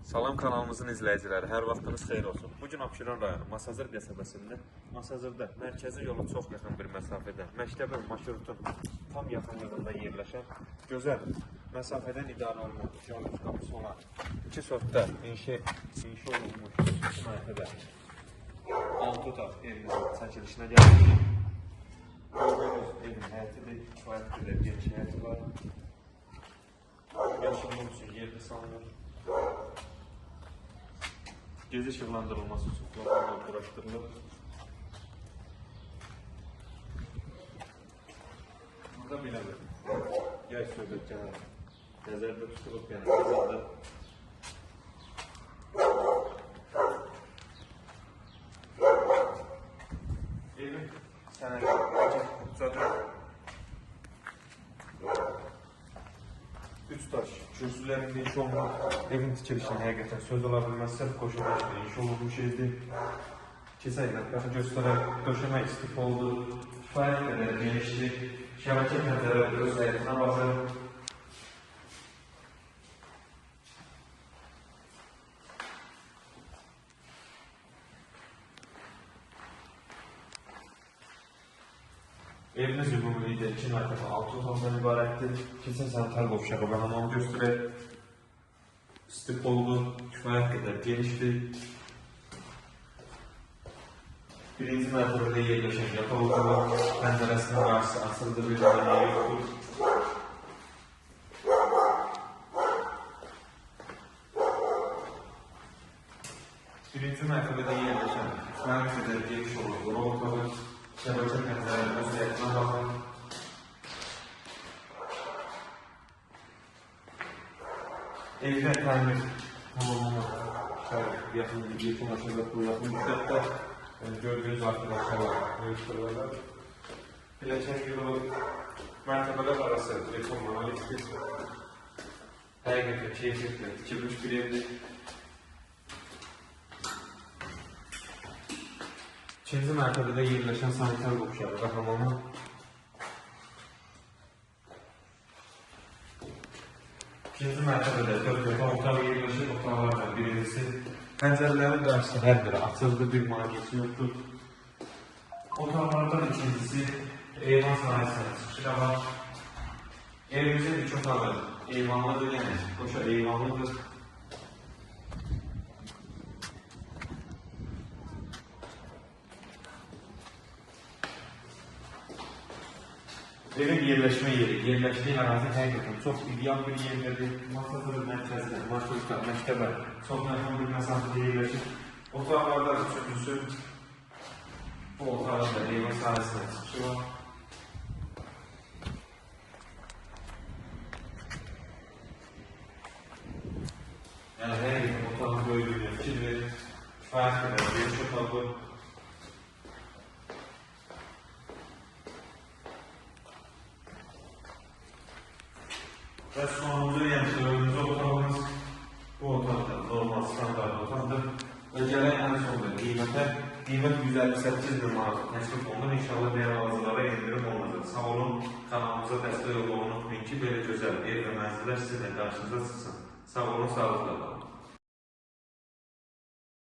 Salam kanalımızın izləyiciləri, hər vaxtınız xeyir olsun. Bugün Abşeron rayonu Masazır qəsəbəsində, Masazırda mərkəzi yola çox yaxın bir məsafədə, məktəbin, marşrutun tam yaxınlığında yerləşən, gözəl məsafədən idarə olunan, icazət qapısı olan, 2 sotda inşa olunmuş mərtəbə 6 otaq evimizin çəkilişinə gəldik. Gördüyünüz evin həyətidir, kifayətli də geniş həyəti var. Yaşılıq üçün yerdə salınır. Gezi işıqlandırılması üçün qapılar quraşdırılır. Burada belə bir yay söhbətləri nəzərdə tutulub, yəni nəzərdə. Evin sənədi ucadır. 3 daş kürsülərində iş olmaq, evin tikilişini həqiqətən söz ola bilməz, sırf qoşulmuş bir iş olunmuş evdir. Keçək mətbəxi göstərək, döşəmə istif oldu, kifayət qədər genişdir, şəbəkə pəncərələri öz həyətinə baxır. Evimiz ümumilikdə 2 mərtəbə 6 otaqdan ibarətdir. Keçən sanitar qovşağı və hamamı göstərək. İstif oldu, kifayət qədər genişdir. Birinci mərtəbədə yerləşən yataq otağı, pəncərəsinin qarşısı açıldı, bir dənə yoxdur. Birinci mərtəbədə yerləşən kifayət qədər geniş olur, qonaq otağı, şəbəkə pəncərələri öz həyətinə baxın. Evdə təmir tamamını yekunlaşacaq bu yaxın müddətdə gördüyünüz arkadaşlar yığışdırılacaq. Biləcək yılı mərtəbələr arası beton monolitdir. Həqiqətən keyfiyyətlə tikilmiş bir evdir. İkinci mərtəbədə yerləşən sanitar qovşağı və hamamı. İkinci mərtəbədə 4 yataq otağı yerləşir, otaqlardan birincisi. Pəncərələrin qarşısı hər biri açıldı, bir maneəsi yoxdur. Otaqlardan ikincisi eyvan sahəsinə çıxışına var. Evimizin 2 otağı eyvanlıdır, yəni qoşa eyvanlıdır. Evin yerləşmə yeri, yerləşdiyi ərazi həqiqətən çox ideal bir yerdir. Masazır mərkəzdə, marşrutda, məktəbə çox yaxın bir məsafədə yerləşir. Otaqlardan üçüncüsü bu otağın da eyvan sahəsinə çıxışı var. Yəni həqiqətən otağın böyüklüyünə fikir verir. Kifayət qədər geniş otağı. Və sonuncu dördüncü otağımız bu otaqdır, normal standart otaqdır. Və gələk ən sonunda qiymət 158.000 manat təklif olunur. İnşallah bəyan alıcılara endirim olunacaq. Sağ olun, kanalımıza dəstək olun, unutmayın ki, belə gözəl ev və mənzillər sizinlə qarşınıza çıxsın. Sağ olun, sağlıqla qalın.